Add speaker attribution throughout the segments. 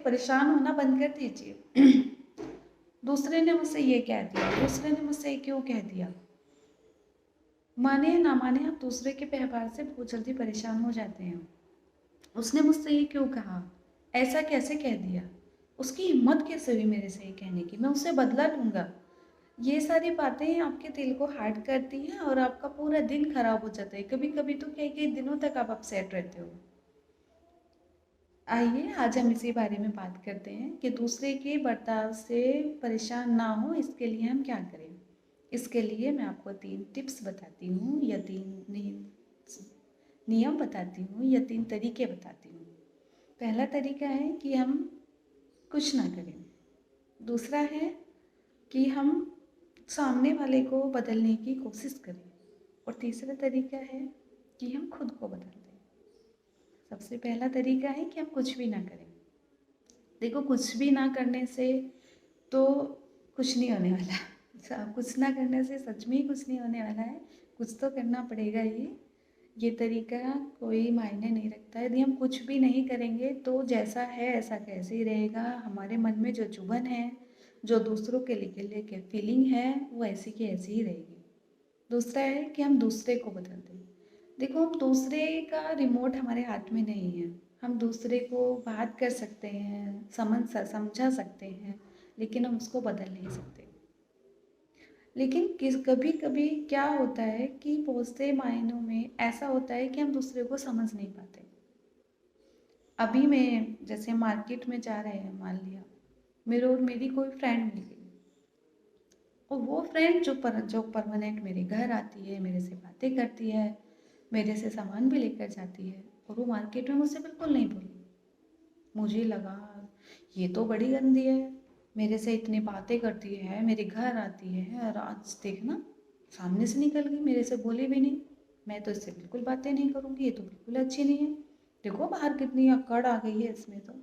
Speaker 1: परेशान होना बंद कर दीजिए। दूसरे ने मुझसे ये कह दिया, दूसरे ने मुझसे क्यों कह दिया। माने या ना माने, आप दूसरे के व्यवहार से बहुत जल्दी परेशान हो जाते हैं। उसने मुझसे ये क्यों कहा, ऐसा कैसे कह दिया, उसकी हिम्मत कैसे हुई मेरे से ये कहने की, मैं उससे बदला लूँगा। ये सारी बातें आपके दिल को हर्ट करती हैं और आपका पूरा दिन खराब हो जाता है। कभी-कभी तो कई-कई दिनों तक आप अपसेट रहते हो। आइए आज हम इसी बारे में बात करते हैं कि दूसरे के बर्ताव से परेशान ना हो, इसके लिए हम क्या करें। इसके लिए मैं आपको 3 टिप्स बताती हूँ या 3 नियम बताती हूँ या 3 तरीके बताती हूँ। पहला तरीका है कि हम कुछ ना करें। दूसरा है कि हम सामने वाले को बदलने की कोशिश करें। और तीसरा तरीका है कि हम खुद को बदल दें। सबसे पहला तरीका है कि हम कुछ भी ना करें। देखो, कुछ भी ना करने से तो कुछ नहीं होने वाला है। कुछ ना करने से सच में ही कुछ नहीं होने वाला है। कुछ तो करना पड़ेगा ही। ये तरीका कोई मायने नहीं रखता है। यदि हम कुछ भी नहीं करेंगे तो जैसा है ऐसा कैसे ही रहेगा। हमारे मन में जो चुभन है, जो दूसरों के लेके फीलिंग है, वो ऐसी की ऐसी ही रहेगी। दूसरा है कि हम दूसरे को बदल दें। देखो, हम दूसरे का रिमोट हमारे हाथ में नहीं है। हम दूसरे को बात कर सकते हैं, समझा सकते हैं, लेकिन हम उसको बदल नहीं सकते। लेकिन किस कभी कभी क्या होता है कि बहुत से मायनों में ऐसा होता है कि हम दूसरे को समझ नहीं पाते। अभी मैं जैसे मार्केट में जा रहे हैं, मान लिया मेरे और मेरी कोई फ्रेंड मिल गई, और वो फ्रेंड जो परमानेंट मेरे घर आती है, मेरे से बातें करती है, मेरे से सामान भी लेकर जाती है, और वो मार्केट में मुझसे बिल्कुल नहीं बोली। मुझे लगा ये तो बड़ी गंदी है, मेरे से इतनी बातें करती है, मेरे घर आती है, और आज देखना सामने से निकल गई, मेरे से बोली भी नहीं। मैं तो इससे बिल्कुल बातें नहीं करूँगी, ये तो बिल्कुल अच्छी नहीं है। देखो बाहर कितनी अकड़ आ गई है इसमें तो।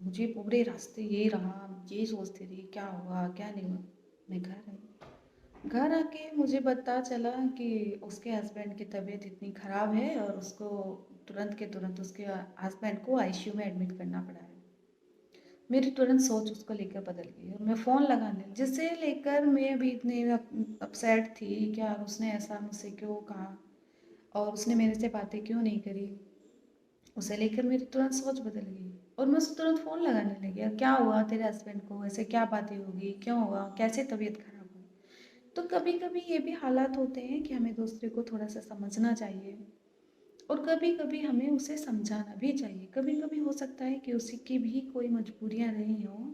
Speaker 1: मुझे पूरे रास्ते यही रहा, यही सोचती रही क्या हुआ क्या नहीं हुआ। मैं घर आई, घर आके मुझे पता चला कि उसके हस्बैंड की तबीयत इतनी ख़राब है और उसको तुरंत के तुरंत उसके हस्बैंड को आईसीयू में एडमिट करना पड़ा है। मेरी तुरंत सोच उसको लेकर बदल गई और मैं फ़ोन लगाने, जिसे लेकर मैं अभी इतनी अपसेट थी कि यार उसने ऐसा मुझसे क्यों कहा और उसने मेरे से बातें क्यों नहीं करी, उसे लेकर मेरी तुरंत सोच बदल गई। और मैं उसे तुरंत फ़ोन लगाने लगी, यार क्या हुआ तेरे हस्बैंड को, ऐसे क्या बातें होगी, क्यों हुआ, कैसे तबीयत खराब हुई। तो कभी कभी ये भी हालात होते हैं कि हमें दूसरे को थोड़ा सा समझना चाहिए, और कभी कभी हमें उसे समझाना भी चाहिए। कभी कभी हो सकता है कि उसी की भी कोई मजबूरियां रही हों,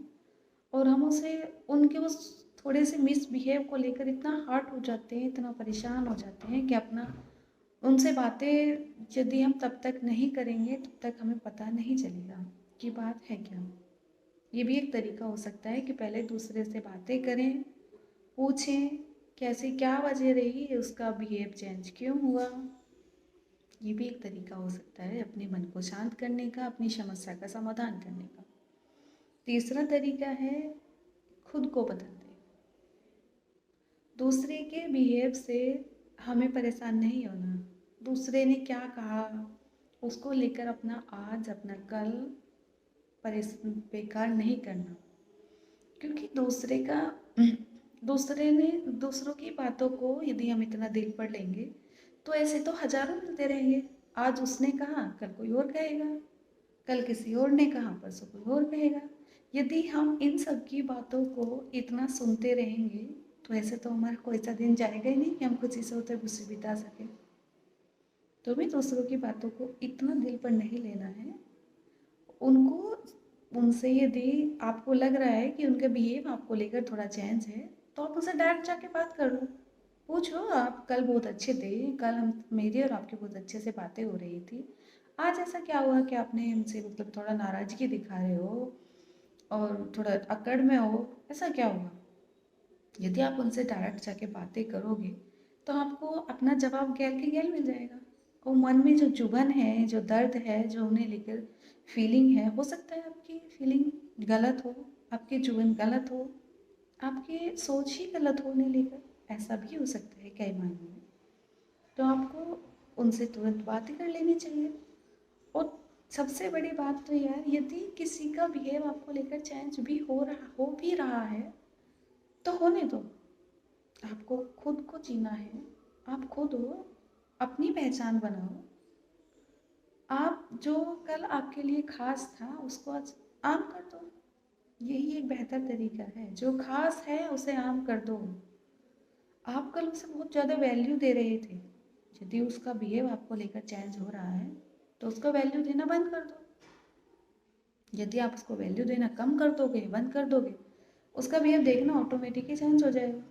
Speaker 1: और हम उसे उनके उस थोड़े से मिसबिहेव को लेकर इतना हर्ट हो जाते हैं, इतना परेशान हो जाते हैं कि अपना उनसे बातें यदि हम तब तक नहीं करेंगे तब तक हमें पता नहीं चलेगा कि बात है क्या। ये भी एक तरीका हो सकता है कि पहले दूसरे से बातें करें, पूछें कैसे क्या वजह रही, उसका बिहेव चेंज क्यों हुआ। ये भी एक तरीका हो सकता है अपने मन को शांत करने का, अपनी समस्या का समाधान करने का। तीसरा तरीका है खुद को बदल दें। दूसरे के बिहेव से हमें परेशान नहीं होना। दूसरे ने क्या कहा उसको लेकर अपना आज अपना कल बेकार नहीं करना, क्योंकि दूसरे ने दूसरों की बातों को यदि हम इतना दिल पर लेंगे तो ऐसे तो हजारों मिलते रहेंगे। आज उसने कहा कल कोई और कहेगा, कल किसी और ने कहा परसों कोई और कहेगा। यदि हम इन सब की बातों को इतना सुनते रहेंगे तो ऐसे तो हमारा कोई सा दिन जाएगा ही नहीं कि हम खुशी से होते खुशी बिता सकें। तो भी दूसरों की बातों को इतना दिल पर नहीं लेना है। उनको उनसे यदि आपको लग रहा है कि उनका बिहेव आपको लेकर थोड़ा चेंज है तो आप उनसे डायरेक्ट जाके बात कर लो। पूछो, आप कल बहुत अच्छे थे, कल हम मेरी और आपकी बहुत अच्छे से बातें हो रही थी, आज ऐसा क्या हुआ कि आपने हमसे मतलब थोड़ा नाराज़गी दिखा रहे हो और थोड़ा अकड़ में हो, ऐसा क्या हुआ। यदि आप उनसे डायरेक्ट जाके बातें करोगे तो आपको अपना जवाब गैल के गैल मिल जाएगा। और मन में जो चुभन है, जो दर्द है, जो उन्हें लेकर फीलिंग है, हो सकता है आपकी फीलिंग गलत हो, आपकी चुभन गलत हो, आपकी सोच ही गलत हो उन्हें लेकर, ऐसा भी हो सकता है कई मायनों में। तो आपको उनसे तुरंत बातें कर लेनी चाहिए। और सबसे बड़ी बात तो यार, यदि किसी का बिहेव आपको लेकर चेंज भी हो भी रहा है तो होने दो। आपको खुद को जीना है, आप खुद हो, अपनी पहचान बनाओ। आप जो कल आपके लिए खास था उसको आज आम कर दो। यही एक बेहतर तरीका है। जो खास है उसे आम कर दो। आप कल उसे बहुत ज़्यादा वैल्यू दे रहे थे, यदि उसका बिहेव आपको लेकर चेंज हो रहा है तो उसको वैल्यू देना बंद कर दो। यदि आप उसको वैल्यू देना कम कर दोगे, बंद कर दोगे, उसका बिहेव देखना ऑटोमेटिकली चेंज हो जाएगा।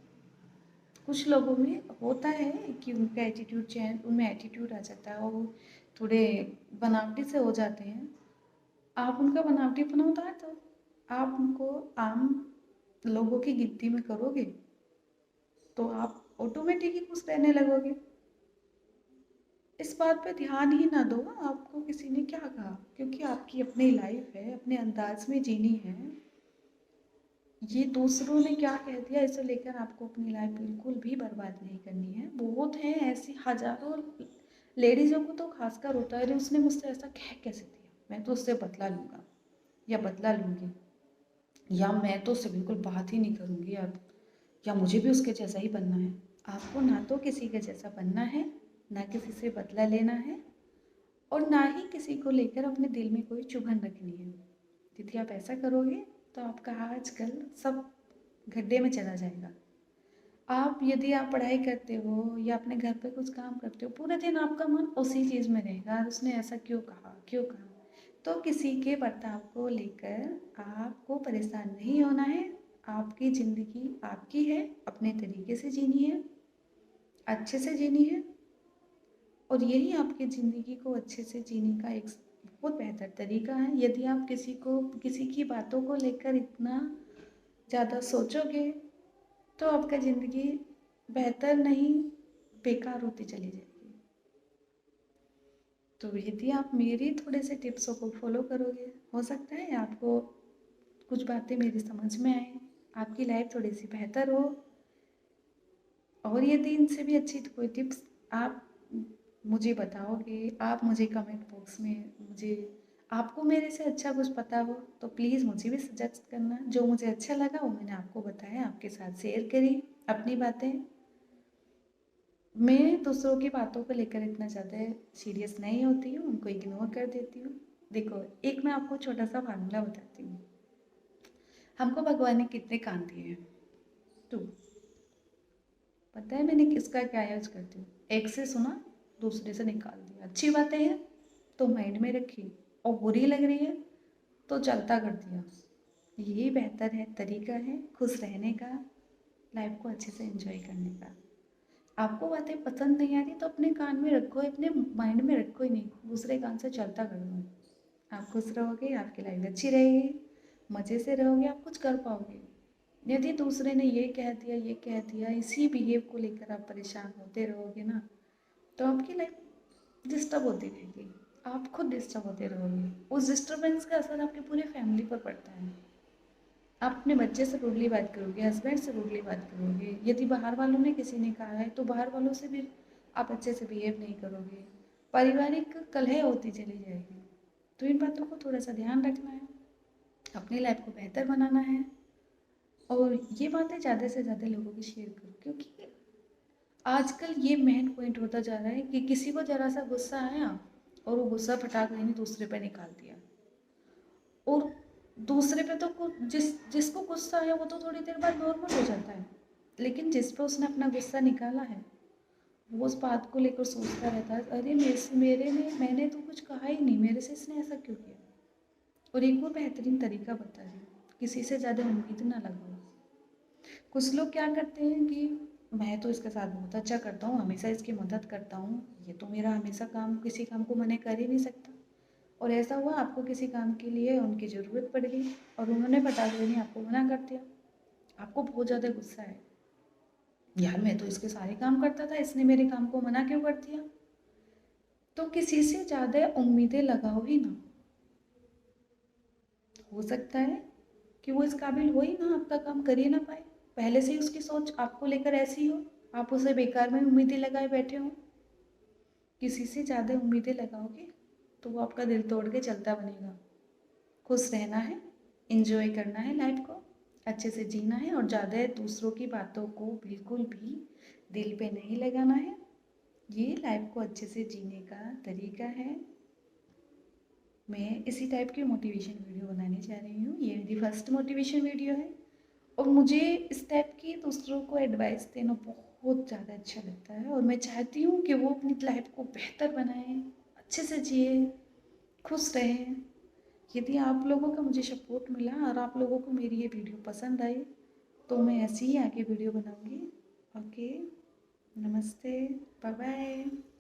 Speaker 1: कुछ लोगों में होता है कि उनका एटीट्यूड चेंज, उनमें एटीट्यूड आ जाता है और वो थोड़े बनावटी से हो जाते हैं। आप उनका बनावटीपना उतार दो। आप उनको आम लोगों की गिनती में करोगे तो आप ऑटोमेटिकली खुश रहने लगोगे। इस बात पे ध्यान ही ना दो आपको किसी ने क्या कहा, क्योंकि आपकी अपनी लाइफ है, अपने अंदाज में जीनी है। ये दूसरों ने क्या कह दिया इसे लेकर आपको अपनी लाइफ बिल्कुल भी बर्बाद नहीं करनी है। बहुत हैं ऐसी, हजारों लेडीज़ों को तो खासकर होता है, अरे उसने मुझसे ऐसा कह कैसे दिया, मैं तो उससे बदला लूँगा या बदला लूँगी, या मैं तो उससे बिल्कुल बात ही नहीं करूँगी अब, या मुझे भी उसके जैसा ही बनना है। आपको ना तो किसी के जैसा बनना है, ना किसी से बदला लेना है, और ना ही किसी को लेकर अपने दिल में कोई चुभन रखनी है। यदि आप ऐसा करोगे तो आपका आजकल सब गड्ढे में चला जाएगा। आप यदि आप पढ़ाई करते हो या अपने घर पे कुछ काम करते हो, पूरे दिन आपका मन उसी चीज़ में रहेगा, और उसने ऐसा क्यों कहा, क्यों कहा। तो किसी के बर्ताव को लेकर आपको परेशान नहीं होना है। आपकी ज़िंदगी आपकी है, अपने तरीके से जीनी है, अच्छे से जीनी है, और यही आपकी ज़िंदगी को अच्छे से जीने का एक बहुत बेहतर तरीका है। यदि आप किसी की बातों को लेकर इतना ज़्यादा सोचोगे तो आपका ज़िंदगी बेहतर नहीं, बेकार होती चली जाएगी। तो यदि आप मेरी थोड़े से टिप्सों को फॉलो करोगे, हो सकता है आपको कुछ बातें मेरी समझ में आए, आपकी लाइफ थोड़ी सी बेहतर हो। और यदि इनसे भी अच्छी कोई टिप्स आप मुझे बताओगे, आप मुझे कमेंट बॉक्स में, मुझे आपको मेरे से अच्छा कुछ पता हो तो प्लीज़ मुझे भी सजेस्ट करना। जो मुझे अच्छा लगा वो मैंने आपको बताया, आपके साथ शेयर करी अपनी बातें। मैं दूसरों की बातों को लेकर इतना ज़्यादा सीरियस नहीं होती हूँ, उनको इग्नोर कर देती हूँ। देखो, एक मैं आपको छोटा सा फार्मूला बताती हूँ। हमको भगवान ने कितने कान दिए हैं? 2। पता है मैंने किसका क्या यूज करती हूँ? एक से सुना, दूसरे से निकाल दिया। अच्छी बातें हैं तो माइंड में रखी, और बुरी लग रही है तो चलता कर दिया। यही बेहतर है, तरीका है खुश रहने का, लाइफ को अच्छे से एंजॉय करने का। आपको बातें पसंद नहीं आ रही तो अपने कान में रखो, अपने माइंड में रखो ही नहीं, दूसरे कान से चलता कर दो। आप खुश रहोगे, आपकी लाइफ अच्छी रहेगी, मज़े से रहोगे, आप कुछ कर पाओगे। यदि दूसरे ने ये कह दिया, इसी बिहेव को लेकर आप परेशान होते रहोगे ना, तो आपकी लाइफ डिस्टर्ब होती रहेगी, आप खुद डिस्टर्ब होते रहोगे। उस डिस्टर्बेंस का असर आपकी पूरी फैमिली पर पड़ता है। आप अपने बच्चे से रूडली बात करोगे, हस्बैंड से रूडली बात करोगे, यदि बाहर वालों ने किसी ने कहा है तो बाहर वालों से भी आप अच्छे से बिहेव नहीं करोगे, पारिवारिक कलह होती चली जाएगी। तो इन बातों को थोड़ा सा ध्यान रखना है, अपनी लाइफ को बेहतर बनाना है, और ये बातें ज़्यादा से ज़्यादा लोगों की शेयर करो, क्योंकि आजकल ये मेन पॉइंट होता जा रहा है कि किसी को ज़रा सा गुस्सा आया और वो गुस्सा फटाक नहीं दूसरे पे निकाल दिया, और दूसरे पे तो जिसको गुस्सा आया वो तो थोड़ी देर बाद नॉर्मल हो जाता है, लेकिन जिस पे उसने अपना गुस्सा निकाला है वो उस बात को लेकर सोचता रहता है, अरे मैंने तो कुछ कहा ही नहीं, मेरे से इसने ऐसा क्यों किया। और एक और बेहतरीन तरीका बता रही हूँ, किसी से ज़्यादा उम्मीद ना लगाओ। कुछ लोग क्या करते हैं कि मैं तो इसके साथ बहुत अच्छा करता हूँ, हमेशा इसकी मदद करता हूँ, ये तो मेरा हमेशा किसी काम को मना कर ही नहीं सकता। और ऐसा हुआ, आपको किसी काम के लिए उनकी ज़रूरत पड़ गई और उन्होंने बता दिया नहीं, आपको मना कर दिया। आपको बहुत ज़्यादा गुस्सा है, यार मैं तो इसके सारे काम करता था, इसने मेरे काम को मना क्यों कर दिया। तो किसी से ज़्यादा उम्मीदें लगाओ ही ना। हो सकता है कि वो इस काबिल हो ही ना, आपका काम कर ही ना पाए, पहले से ही उसकी सोच आपको लेकर ऐसी हो, आप उसे बेकार में उम्मीदें लगाए बैठे हो। किसी से ज़्यादा उम्मीदें लगाओगे तो वो आपका दिल तोड़ के चलता बनेगा। खुश रहना है, एंजॉय करना है लाइफ को, अच्छे से जीना है और ज़्यादा दूसरों की बातों को बिल्कुल भी दिल पे नहीं लगाना है। ये लाइफ को अच्छे से जीने का तरीका है। मैं इसी टाइप की मोटिवेशन वीडियो बनाने जा रही हूँ। ये मेरी फर्स्ट मोटिवेशन वीडियो है और मुझे इस टाइप की दूसरों को एडवाइस देना बहुत ज़्यादा अच्छा लगता है और मैं चाहती हूँ कि वो अपनी लाइफ को बेहतर बनाएं, अच्छे से जिए, खुश रहें। यदि आप लोगों का मुझे सपोर्ट मिला और आप लोगों को मेरी ये वीडियो पसंद आई तो मैं ऐसी ही आगे वीडियो बनाऊंगी। ओके, नमस्ते, बाय बाय।